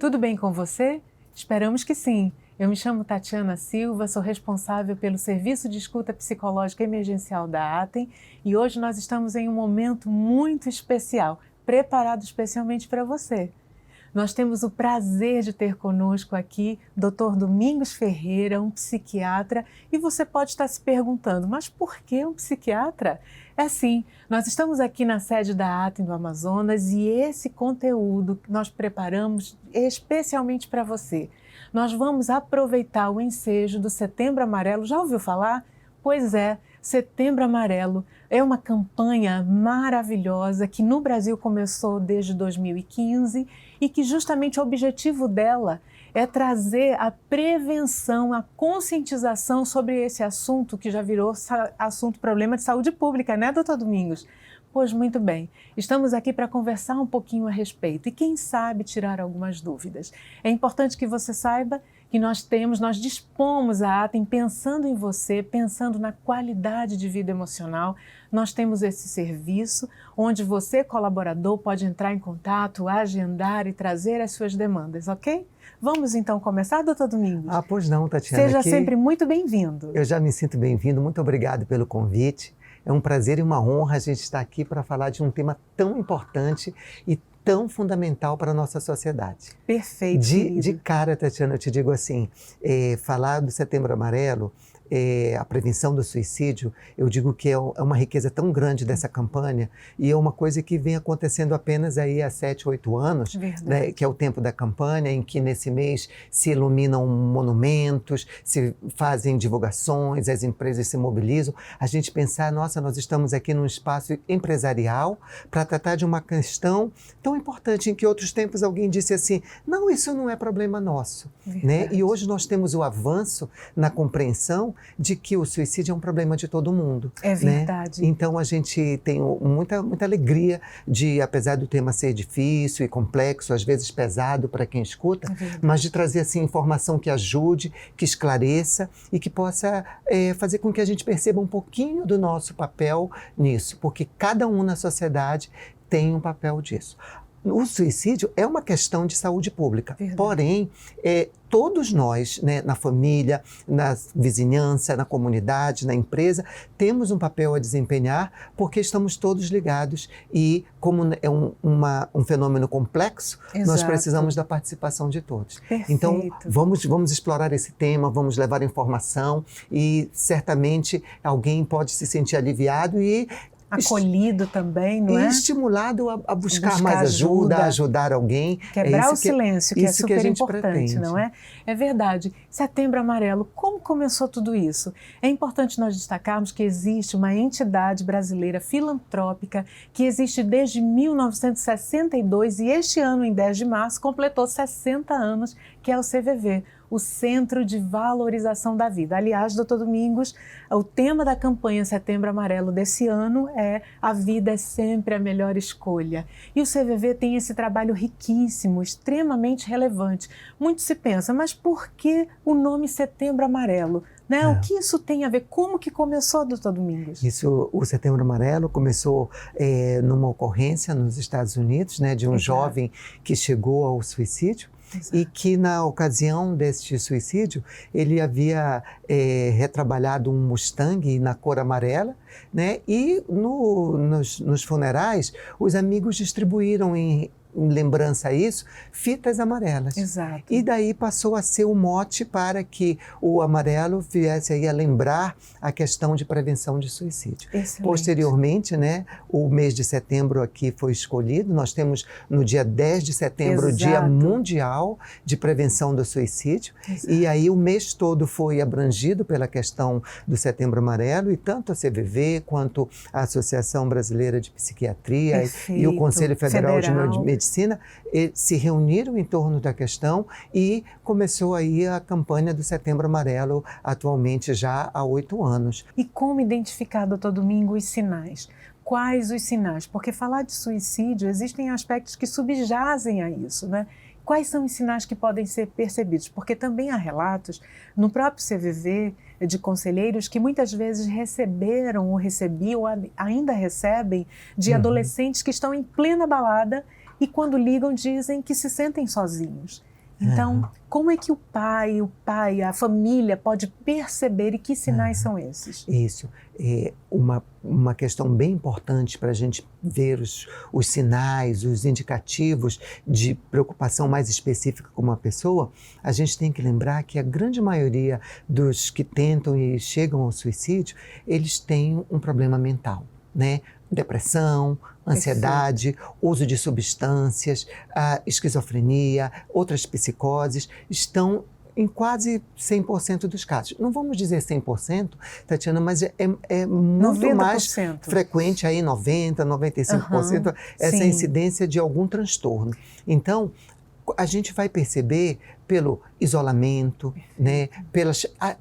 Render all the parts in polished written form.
Tudo bem com você? Esperamos que sim. Eu me chamo Tatiana Silva, sou responsável pelo Serviço de Escuta Psicológica Emergencial da Atem e hoje nós estamos em um momento muito especial, preparado especialmente para você. Nós temos o prazer de ter conosco aqui Dr. Domingos Ferreira, um psiquiatra, e você pode estar se perguntando, mas por que um psiquiatra? É assim, nós estamos aqui na sede da Atem do Amazonas e esse conteúdo que nós preparamos especialmente para você. Nós vamos aproveitar o ensejo do Setembro Amarelo, já ouviu falar? Pois é, Setembro Amarelo é uma campanha maravilhosa que no Brasil começou desde 2015 e que justamente o objetivo dela é trazer a prevenção, a conscientização sobre esse assunto que já virou problema de saúde pública, né, doutor Domingos? Pois muito bem, estamos aqui para conversar um pouquinho a respeito e quem sabe tirar algumas dúvidas. É importante que você saiba que nós dispomos a Atem pensando em você, pensando na qualidade de vida emocional. Nós temos esse serviço onde você, colaborador, pode entrar em contato, agendar e trazer as suas demandas, ok? Vamos então começar, doutor Domingos? Pois não, Tatiana. Seja sempre muito bem-vindo. Eu já me sinto bem-vindo, muito obrigado pelo convite. É um prazer e uma honra a gente estar aqui para falar de um tema tão importante e tão fundamental para a nossa sociedade. Perfeito. De cara, Tatiana, eu te digo assim, falar do Setembro Amarelo, a prevenção do suicídio, eu digo que é uma riqueza tão grande dessa campanha e é uma coisa que vem acontecendo apenas aí há 7, 8 anos, né, que é o tempo da campanha, em que nesse mês se iluminam monumentos, se fazem divulgações, as empresas se mobilizam. A gente pensar, nossa, nós estamos aqui num espaço empresarial para tratar de uma questão tão importante em que outros tempos alguém disse assim, não, isso não é problema nosso. Né? E hoje nós temos o avanço na compreensão de que o suicídio é um problema de todo mundo. É verdade. Né? Então a gente tem muita alegria de, apesar do tema ser difícil e complexo, às vezes pesado para quem escuta, mas de trazer assim, informação que ajude, que esclareça e que possa fazer com que a gente perceba um pouquinho do nosso papel nisso, porque cada um na sociedade tem um papel disso. O suicídio é uma questão de saúde pública, porém, todos nós, né, na família, na vizinhança, na comunidade, na empresa, temos um papel a desempenhar porque estamos todos ligados e como é um fenômeno complexo, nós precisamos da participação de todos. Perfeito. Então, vamos explorar esse tema, vamos levar informação e certamente alguém pode se sentir aliviado e acolhido também, não é? E estimulado a buscar mais ajuda, a ajudar alguém. Quebrar o silêncio, que é super importante, pretende. Não é? É verdade. Setembro Amarelo, como começou tudo isso? É importante nós destacarmos que existe uma entidade brasileira filantrópica que existe desde 1962 e este ano, em 10 de março, completou 60 anos, que é o CVV, o Centro de Valorização da Vida. Aliás, doutor Domingos, o tema da campanha Setembro Amarelo desse ano é A Vida é Sempre a Melhor Escolha. E o CVV tem esse trabalho riquíssimo, extremamente relevante. Muito se pensa, mas por que o nome Setembro Amarelo? Né? O que isso tem a ver? Como que começou, doutor Domingos? O Setembro Amarelo começou numa ocorrência nos Estados Unidos, né, de um jovem que chegou ao suicídio. Exato. E que na ocasião deste suicídio, ele havia retrabalhado um Mustang na cor amarela, né? E nos funerais, os amigos distribuíram em lembrança a isso, fitas amarelas. Exato. E daí passou a ser o mote para que o amarelo viesse aí a lembrar a questão de prevenção de suicídio. Excelente. Posteriormente, né, o mês de setembro aqui foi escolhido, nós temos no dia 10 de setembro o Dia Mundial de Prevenção do Suicídio. Exato. E aí o mês todo foi abrangido pela questão do Setembro Amarelo e tanto a CVV quanto a Associação Brasileira de Psiquiatria e o Conselho Federal de Medicina se reuniram em torno da questão e começou aí a campanha do Setembro Amarelo, atualmente já há 8 anos. E como identificar, doutor Domingos, os sinais? Quais os sinais? Porque falar de suicídio, existem aspectos que subjazem a isso, né? Quais são os sinais que podem ser percebidos? Porque também há relatos no próprio CVV de conselheiros que muitas vezes receberam ou recebiam, ou ainda recebem, de adolescentes que estão em plena balada e quando ligam dizem que se sentem sozinhos. Então, como é que o pai, a família pode perceber e que sinais são esses? Isso. É uma questão bem importante para a gente ver os sinais, os indicativos de preocupação mais específica com uma pessoa, a gente tem que lembrar que a grande maioria dos que tentam e chegam ao suicídio, eles têm um problema mental, né? Depressão, ansiedade, uso de substâncias, esquizofrenia, outras psicoses, estão em quase 100% dos casos. Não vamos dizer 100%, Tatiana, mas é muito 90%. mais frequente aí, 90%, 95%, essa incidência de algum transtorno. Então, a gente vai perceber pelo isolamento, né?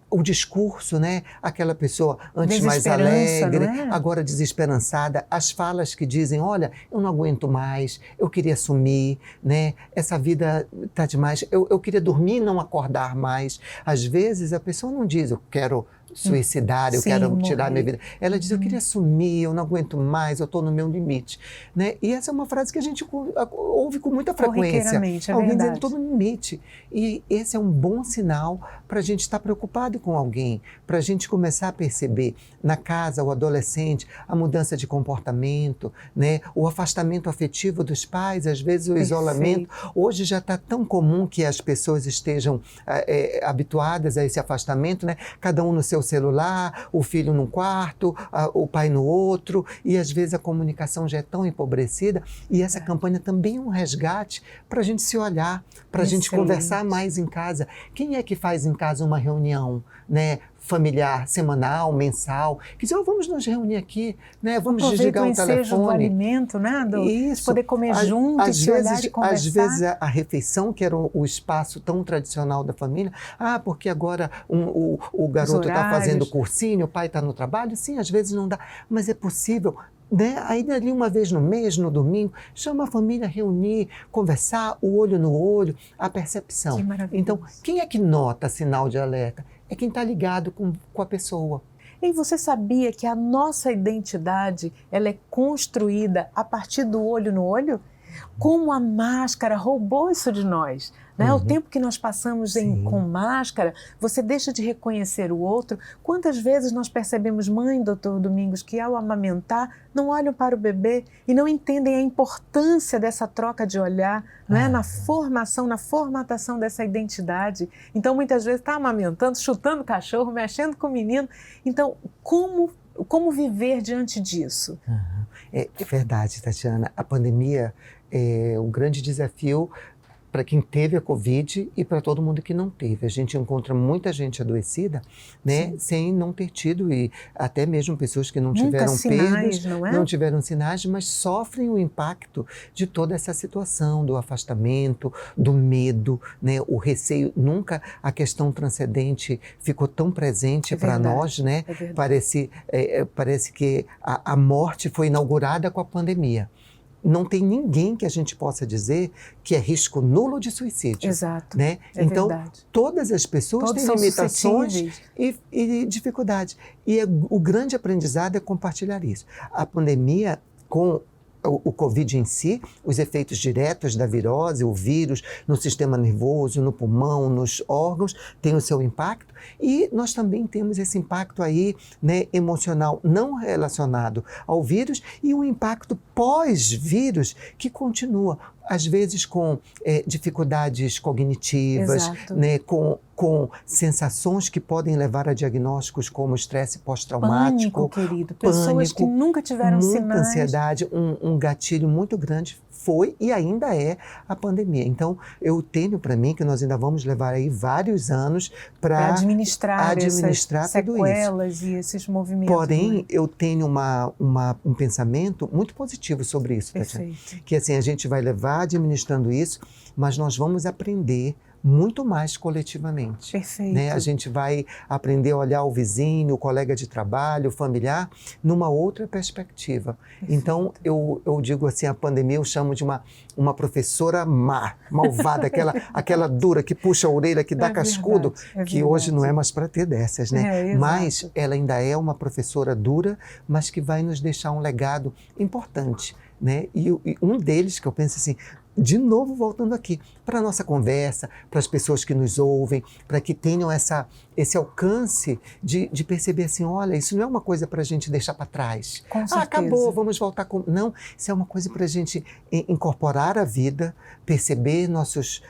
O discurso, né? Aquela pessoa antes mais alegre, agora desesperançada, as falas que dizem, olha, eu não aguento mais, eu queria sumir, né? Essa vida tá demais, eu queria dormir e não acordar mais. Às vezes a pessoa não diz, eu quero suicidar, eu quero tirar minha vida. Ela diz, eu queria sumir, eu não aguento mais, eu estou no meu limite. Né? E essa é uma frase que a gente ouve com muita frequência. Alguém dizendo, estou no limite. E esse é um bom sinal para a gente estar preocupado com alguém, para a gente começar a perceber na casa, o adolescente, a mudança de comportamento, né? O afastamento afetivo dos pais, às vezes o isolamento. Hoje já está tão comum que as pessoas estejam habituadas a esse afastamento, né? Cada um no seu celular, o filho num quarto, o pai no outro, e às vezes a comunicação já é tão empobrecida, e essa campanha também é um resgate para a gente se olhar, para a gente conversar mais em casa. Quem é que faz em casa uma reunião, né, familiar, semanal, mensal, que diz, vamos nos reunir aqui, né? Vamos desligar o telefone. Do alimento, né? Isso. Poder comer junto e se olhar e conversar. Às vezes a refeição, que era o espaço tão tradicional da família, porque agora o garoto está fazendo cursinho, o pai está no trabalho, sim, às vezes não dá, mas é possível. Né? Aí ali uma vez no mês, no domingo, chama a família a reunir, conversar, o olho no olho, a percepção. Que maravilhoso. Então, quem é que nota sinal de alerta? É quem está ligado com a pessoa. E você sabia que a nossa identidade ela é construída a partir do olho no olho? Como a máscara roubou isso de nós. Né? O tempo que nós passamos com máscara, você deixa de reconhecer o outro. Quantas vezes nós percebemos, mãe, doutor Domingos, que ao amamentar não olham para o bebê e não entendem a importância dessa troca de olhar, né? Na formação, na formatação dessa identidade. Então, muitas vezes está amamentando, chutando o cachorro, mexendo com o menino. Então, como viver diante disso? É verdade, Tatiana. A pandemia é um grande desafio para quem teve a Covid e para todo mundo que não teve. A gente encontra muita gente adoecida, né, sem não ter tido, e até mesmo pessoas que não tiveram perdas, não tiveram sinais, mas sofrem o impacto de toda essa situação, do afastamento, do medo, né, o receio. Nunca a questão transcendente ficou tão presente para nós, né? Parece que a morte foi inaugurada com a pandemia. Não tem ninguém que a gente possa dizer que é risco nulo de suicídio. Exato. Né? Então, todas as pessoas têm limitações e dificuldades. E o grande aprendizado é compartilhar isso. A pandemia, com o Covid em si, os efeitos diretos da virose, o vírus no sistema nervoso, no pulmão, nos órgãos, tem o seu impacto, e nós também temos esse impacto aí, né, emocional não relacionado ao vírus, e um impacto pós-vírus que continua, às vezes com dificuldades cognitivas, né, com sensações que podem levar a diagnósticos como estresse pós-traumático. Pânico, querido. Pessoas que nunca tiveram sinais. Muita ansiedade, um gatilho muito grande foi e ainda é a pandemia. Então, eu tenho para mim que nós ainda vamos levar aí vários anos para administrar essas tudo sequelas isso. E esses movimentos. Porém, eu tenho um pensamento muito positivo sobre isso, Tatiana. Que assim, a gente vai levar administrando isso, mas nós vamos aprender muito mais coletivamente. Perfeito. Né? A gente vai aprender a olhar o vizinho, o colega de trabalho, o familiar, numa outra perspectiva. Perfeito. Então, eu digo assim, a pandemia eu chamo de uma professora má, malvada, aquela dura que puxa a orelha, que dá cascudo, que hoje não é mais para ter dessas, né? Mas ela ainda é uma professora dura, mas que vai nos deixar um legado importante. Né? E um deles, que eu penso assim, de novo voltando aqui, para a nossa conversa, para as pessoas que nos ouvem, para que tenham esse alcance de perceber assim, olha, isso não é uma coisa para a gente deixar para trás. Com certeza. Acabou, vamos voltar com... Não, isso é uma coisa para a gente incorporar a vida, perceber nossas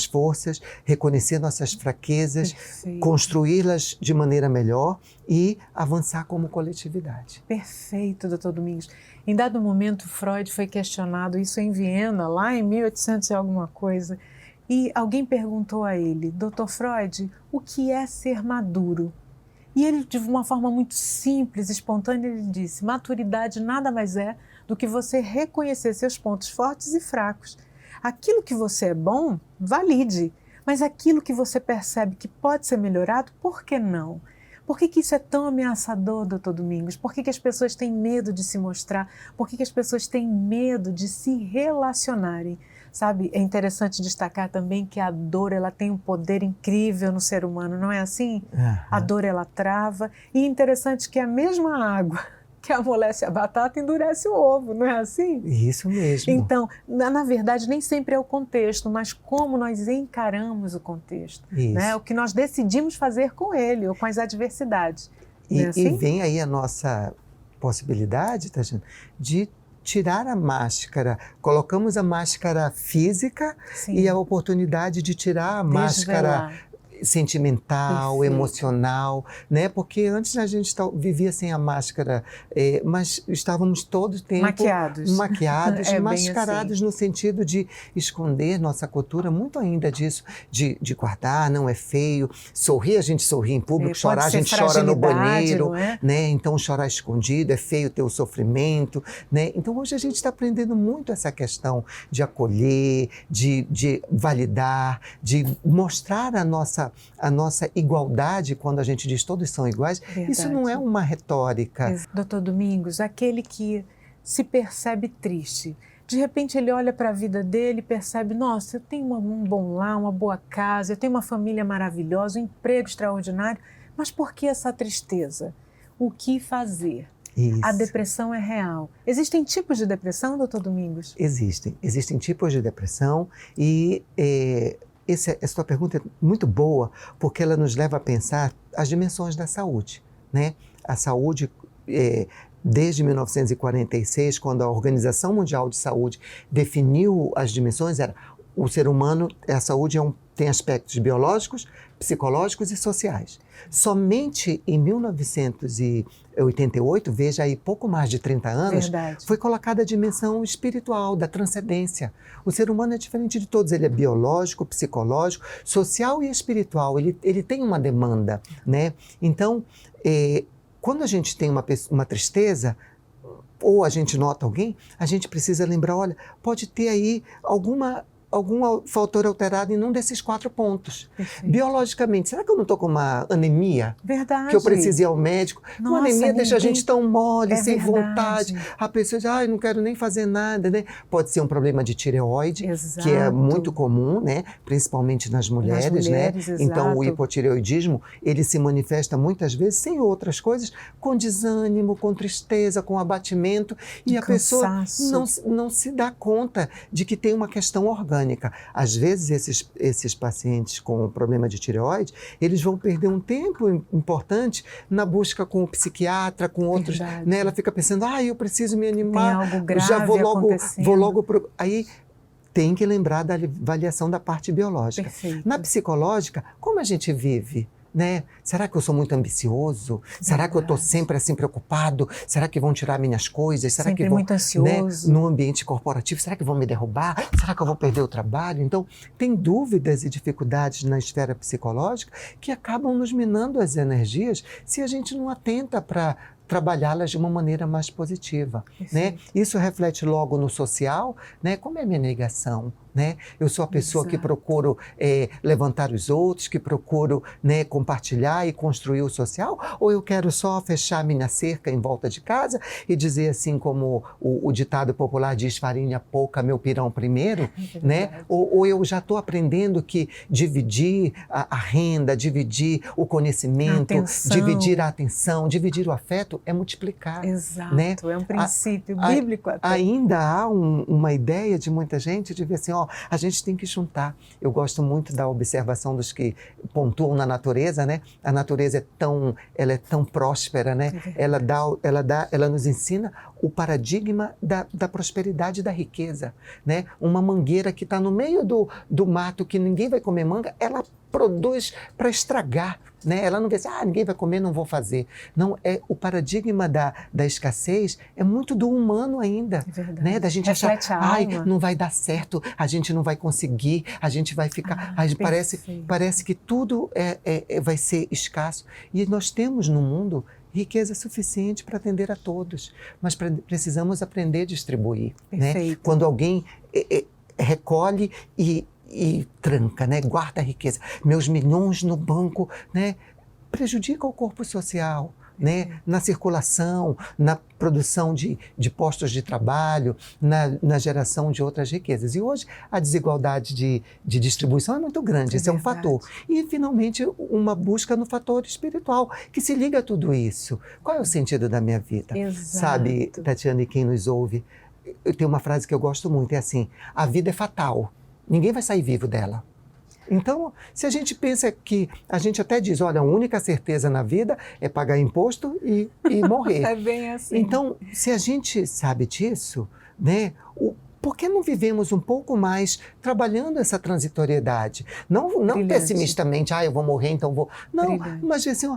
forças, reconhecer nossas fraquezas, construí-las de maneira melhor e avançar como coletividade. Perfeito, doutor Domingos. Em dado momento, Freud foi questionado, isso em Viena, lá em 1800 e alguma coisa, e alguém perguntou a ele, doutor Freud, o que é ser maduro? E ele, de uma forma muito simples, espontânea, ele disse, maturidade nada mais é do que você reconhecer seus pontos fortes e fracos. Aquilo que você é bom, valide, mas aquilo que você percebe que pode ser melhorado, por que não? Por que isso é tão ameaçador, doutor Domingos? Por que as pessoas têm medo de se mostrar? Por que as pessoas têm medo de se relacionarem? Sabe, é interessante destacar também que a dor ela tem um poder incrível no ser humano, não é assim? A dor ela trava. E é interessante que a mesma água que amolece a batata endurece o ovo, não é assim? Isso mesmo. Então, na verdade, nem sempre é o contexto, mas como nós encaramos o contexto, né? O que nós decidimos fazer com ele ou com as adversidades. E vem aí a nossa possibilidade, Tatiana, de tirar a máscara. Colocamos a máscara física e a oportunidade de tirar a máscara sentimental, emocional, né? Porque antes a gente vivia sem a máscara, mas estávamos todo o tempo maquiados, mascarados assim. No sentido de esconder nossa cultura, muito ainda disso, de guardar, não é feio, sorrir, a gente sorri em público, chorar, a gente chora no banheiro, né? Então chorar escondido, é feio ter o sofrimento, né? Então hoje a gente está aprendendo muito essa questão de acolher, de validar, de mostrar a nossa igualdade, quando a gente diz todos são iguais. Verdade. Isso não é uma retórica. Doutor Domingos, aquele que se percebe triste, de repente ele olha para a vida dele e percebe, nossa, eu tenho um bom lar, uma boa casa, eu tenho uma família maravilhosa, um emprego extraordinário, mas por que essa tristeza? O que fazer? Isso. A depressão é real. Existem tipos de depressão, doutor Domingos? Existem tipos de depressão e... Essa sua pergunta é muito boa, porque ela nos leva a pensar as dimensões da saúde, né? A saúde, desde 1946, quando a Organização Mundial de Saúde definiu as dimensões, o ser humano, a saúde tem aspectos biológicos, psicológicos e sociais. Somente em 1988, veja aí, pouco mais de 30 anos, foi colocada a dimensão espiritual, da transcendência. O ser humano é diferente de todos, ele é biológico, psicológico, social e espiritual, ele tem uma demanda, né? Então, quando a gente tem uma tristeza, ou a gente nota alguém, a gente precisa lembrar, olha, pode ter aí algum fator alterado em um desses 4 pontos. Perfeito. Biologicamente, será que eu não estou com uma anemia? Verdade. Que eu preciso ir ao médico? Nossa, uma anemia deixa a gente tão mole, sem vontade. A pessoa diz, não quero nem fazer nada, né? Pode ser um problema de tireoide, que é muito comum, né? Principalmente nas mulheres, né? Exato. Então, o hipotireoidismo, ele se manifesta muitas vezes sem outras coisas, com desânimo, com tristeza, com abatimento, e a pessoa não se dá conta de que tem uma questão orgânica. Às vezes, esses pacientes com problema de tireoide, eles vão perder um tempo importante na busca com o psiquiatra, com outros, né? Ela fica pensando, eu preciso me animar, tem algo grave já vou logo aí tem que lembrar da avaliação da parte biológica. Perfeito. Na psicológica, como a gente vive? Né? Será que eu sou muito ambicioso? Será que eu estou sempre assim preocupado? Será que vão tirar minhas coisas? Será sempre que vão, muito ansioso. Né, no ambiente corporativo, será que vão me derrubar? Será que eu vou perder o trabalho? Então, tem dúvidas e dificuldades na esfera psicológica que acabam nos minando as energias se a gente não atenta para trabalhá-las de uma maneira mais positiva, né? Isso reflete logo no social, né? Como é a minha negação, né? Eu sou a pessoa que procuro levantar os outros, que procuro, né, compartilhar e construir o social, ou eu quero só fechar minha cerca em volta de casa e dizer assim como o ditado popular diz, farinha pouca, meu pirão primeiro, né? Ou eu já estou aprendendo que dividir a renda, dividir o conhecimento, dividir a atenção, dividir o afeto mundo é multiplicar. Exato, né? É um princípio bíblico até. Ainda há uma ideia de muita gente de ver assim, a gente tem que juntar. Eu gosto muito da observação dos que pontuam na natureza, né? A natureza ela é tão próspera, né? Ela nos ensina o paradigma da prosperidade e da riqueza, né? Uma mangueira que está no meio do mato, que ninguém vai comer manga, ela produz para estragar, né? Ela não vê assim, ninguém vai comer, não vou fazer. Não, o paradigma da escassez é muito do humano ainda, né? Da gente reflete achar, não vai dar certo, a gente não vai conseguir, a gente vai ficar, parece que tudo vai ser escasso. E nós temos no mundo riqueza suficiente para atender a todos, mas precisamos aprender a distribuir, né? Quando alguém recolhe e tranca, né? Guarda a riqueza. Meus milhões no banco, né? Prejudica o corpo social, né? Na circulação, na produção de postos de trabalho, na geração de outras riquezas. E hoje a desigualdade de distribuição é muito grande, esse é um fator. E, finalmente, uma busca no fator espiritual, que se liga a tudo isso. Qual é o sentido da minha vida? Exato. Sabe, Tatiana, e quem nos ouve, eu tenho uma frase que eu gosto muito, é assim, a vida é fatal. Ninguém vai sair vivo dela. Então, se a gente pensa que, a gente até diz, olha, a única certeza na vida é pagar imposto e morrer. É bem assim. Então, se a gente sabe disso, né, por que não vivemos um pouco mais trabalhando essa transitoriedade? Não pessimistamente, eu vou morrer, então vou... Não, mas assim,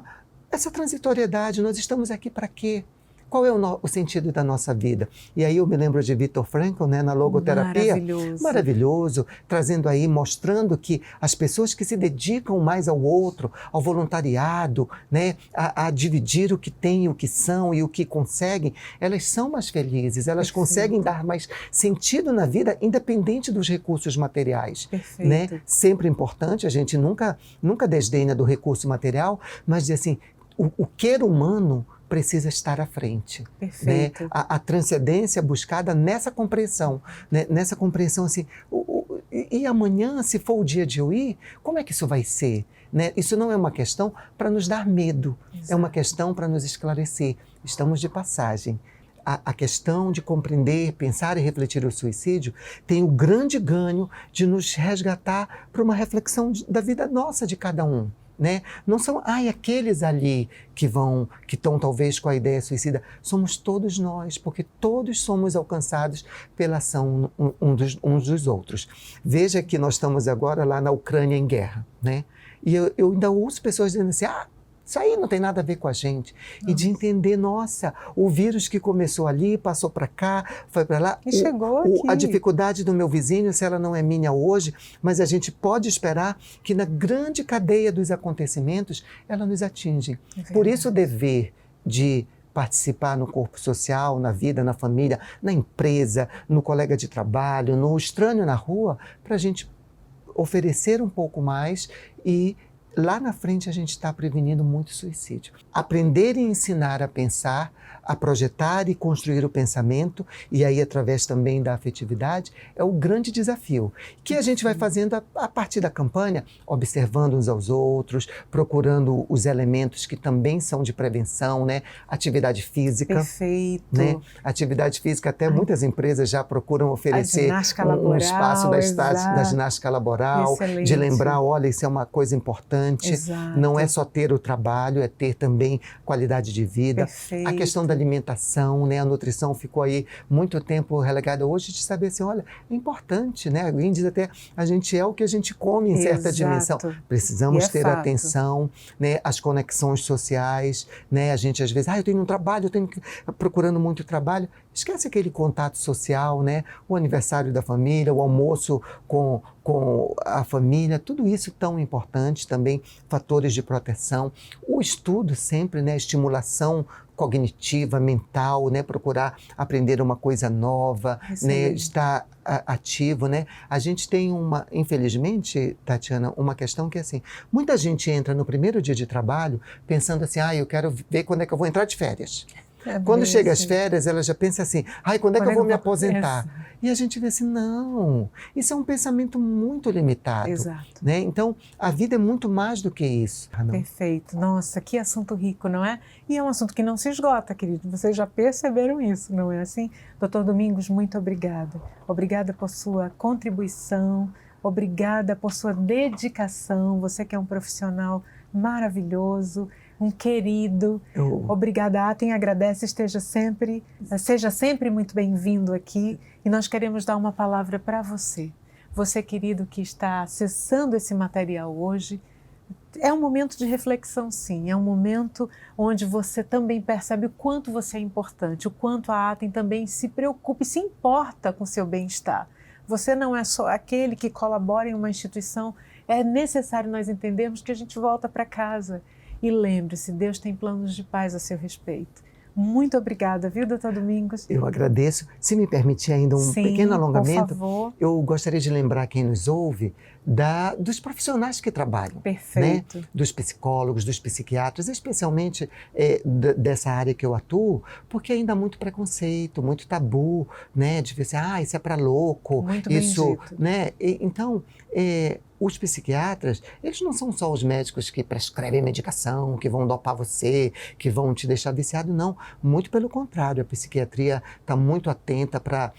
essa transitoriedade, nós estamos aqui para quê? Qual é o sentido da nossa vida? E aí eu me lembro de Viktor Frankl, né, na logoterapia. Maravilhoso, trazendo aí, mostrando que as pessoas que se dedicam mais ao outro, ao voluntariado, né, a dividir o que têm, o que são e o que conseguem, elas são mais felizes, elas conseguem dar mais sentido na vida, independente dos recursos materiais. Né? Sempre importante, a gente nunca desdenha do recurso material, mas assim, o querer humano precisa estar à frente. Né? A transcendência buscada nessa compreensão, né? Nessa compreensão assim, e amanhã, se for o dia de eu ir, como é que isso vai ser? Né? Isso não é uma questão para nos dar medo, é uma questão para nos esclarecer. Estamos de passagem. A questão de compreender, pensar e refletir o suicídio tem o grande ganho de nos resgatar para uma reflexão da vida nossa, de cada um. Né? Não são aqueles ali que estão talvez com a ideia suicida, somos todos nós, porque todos somos alcançados pela ação uns dos outros. Veja que nós estamos agora lá na Ucrânia em guerra, né? E eu ainda ouço pessoas dizendo assim, isso aí não tem nada a ver com a gente. Nossa. E de entender, nossa, o vírus que começou ali, passou para cá, foi para lá. E chegou aqui. A dificuldade do meu vizinho, se ela não é minha hoje, mas a gente pode esperar que na grande cadeia dos acontecimentos, ela nos atinge. Por isso o dever de participar no corpo social, na vida, na família, na empresa, no colega de trabalho, no estranho na rua, para a gente oferecer um pouco mais e lá na frente a gente está prevenindo muito suicídio. Aprender e ensinar a pensar, a projetar e construir o pensamento, e aí através também da afetividade, é o grande desafio. Que a gente vai fazendo a partir da campanha, observando uns aos outros, procurando os elementos que também são de prevenção, né? Atividade física. Perfeito. Né? Atividade física, até muitas empresas já procuram oferecer um espaço da ginástica laboral, excelente. De lembrar, olha, isso é uma coisa importante. Exato. Não é só ter o trabalho, é ter também qualidade de vida. Perfeito. A questão da alimentação, né? A nutrição ficou aí muito tempo relegada. Hoje de saber assim, olha, é importante, né? Alguém diz até, a gente é o que a gente come em certa dimensão. Precisamos ter fato. Atenção, né? As conexões sociais, né? A gente às vezes, eu tenho um trabalho, eu tenho procurando muito trabalho. Esquece aquele contato social, né? O aniversário da família, o almoço com a família, tudo isso tão importante também, fatores de proteção. O estudo sempre, né? Estimulação cognitiva, mental, né? Procurar aprender uma coisa nova, né? Estar ativo, né? A gente tem infelizmente, Tatiana, uma questão que é assim, muita gente entra no primeiro dia de trabalho pensando assim, eu quero ver quando é que eu vou entrar de férias. Quando chega as mesmo. férias, ela já pensa assim, ai, quando é que eu vou me aposentar? Exato. E a gente vê assim, não, isso é um pensamento muito limitado. Exato. Né? Então, a vida é muito mais do que isso. Perfeito. Nossa, que assunto rico, não é? E é um assunto que não se esgota, querido. Vocês já perceberam isso, não é assim? Doutor Domingos, muito obrigada. Obrigada por sua contribuição, obrigada por sua dedicação. Você que é um profissional maravilhoso, um querido. Obrigada, Atem, agradece, seja sempre muito bem-vindo aqui. E nós queremos dar uma palavra para você. Você, querido, que está acessando esse material hoje, é um momento de reflexão, sim. É um momento onde você também percebe o quanto você é importante, o quanto a Atem também se preocupa e se importa com o seu bem-estar. Você não é só aquele que colabora em uma instituição. É necessário nós entendermos que a gente volta para casa. E lembre-se, Deus tem planos de paz a seu respeito. Muito obrigada, viu, doutor Domingos? Eu agradeço. Se me permitir ainda um pequeno alongamento, por favor. Eu gostaria de lembrar quem nos ouve dos profissionais que trabalham. Perfeito. Né? Dos psicólogos, dos psiquiatras, especialmente dessa área que eu atuo, porque ainda há muito preconceito, muito tabu, né? De ver assim, isso é para louco. Muito isso, bem dito. Né? Então, os psiquiatras, eles não são só os médicos que prescrevem medicação, que vão dopar você, que vão te deixar viciado, não. Muito pelo contrário, a psiquiatria está muito atenta para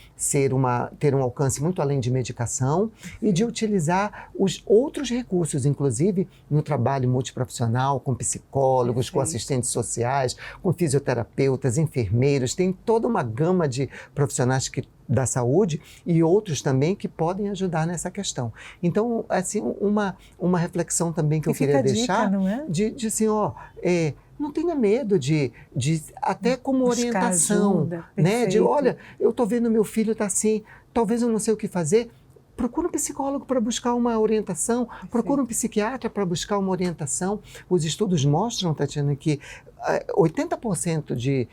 ter um alcance muito além de medicação e de utilizar os outros recursos, inclusive no trabalho multiprofissional, com psicólogos, com assistentes sociais, com fisioterapeutas, enfermeiros, tem toda uma gama de profissionais da saúde e outros também que podem ajudar nessa questão. Então, assim, uma reflexão também que eu queria deixar, não é? de assim, não tenha medo de até como buscar orientação, ajuda. né? De, olha, eu estou vendo meu filho está assim, talvez eu não sei o que fazer. Procura um psicólogo para buscar uma orientação, procura um psiquiatra para buscar uma orientação. Os estudos mostram, Tatiana, que 80%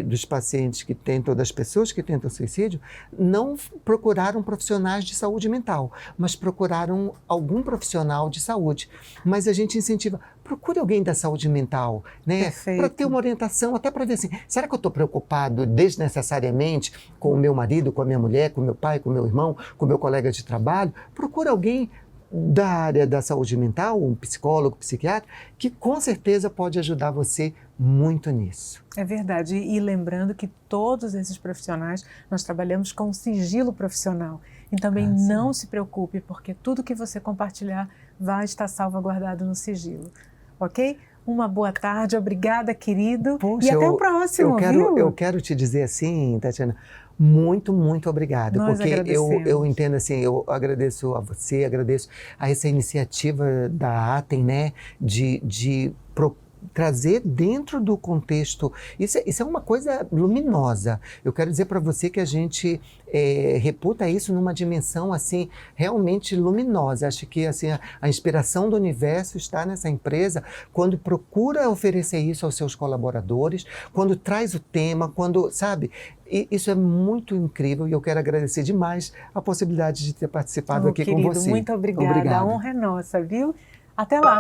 dos pacientes que tentam, das pessoas que tentam suicídio, não procuraram profissionais de saúde mental, mas procuraram algum profissional de saúde. Mas a gente incentiva, procure alguém da saúde mental, né? Para ter uma orientação, até para ver assim, será que eu estou preocupado desnecessariamente com o meu marido, com a minha mulher, com o meu pai, com o meu irmão, com o meu colega de trabalho? Procure alguém da área da saúde mental, um psicólogo, psiquiatra, que com certeza pode ajudar você muito nisso. É verdade. E lembrando que todos esses profissionais, nós trabalhamos com sigilo profissional. E também não se preocupe, porque tudo que você compartilhar vai estar salvaguardado no sigilo. Ok? Uma boa tarde, obrigada, querido. Poxa, e até o próximo, eu quero te dizer assim, Tatiana, muito, muito obrigado. Nós porque agradecemos. eu entendo assim, eu agradeço a você, agradeço a essa iniciativa da Atem, né, de trazer dentro do contexto, isso é uma coisa luminosa. Eu quero dizer para você que a gente reputa isso numa dimensão assim realmente luminosa. Acho que assim a inspiração do universo está nessa empresa quando procura oferecer isso aos seus colaboradores, quando traz o tema, quando, sabe, isso é muito incrível e eu quero agradecer demais a possibilidade de ter participado aqui querido, com você. Muito obrigada. Obrigado. A honra é nossa, viu? Até lá!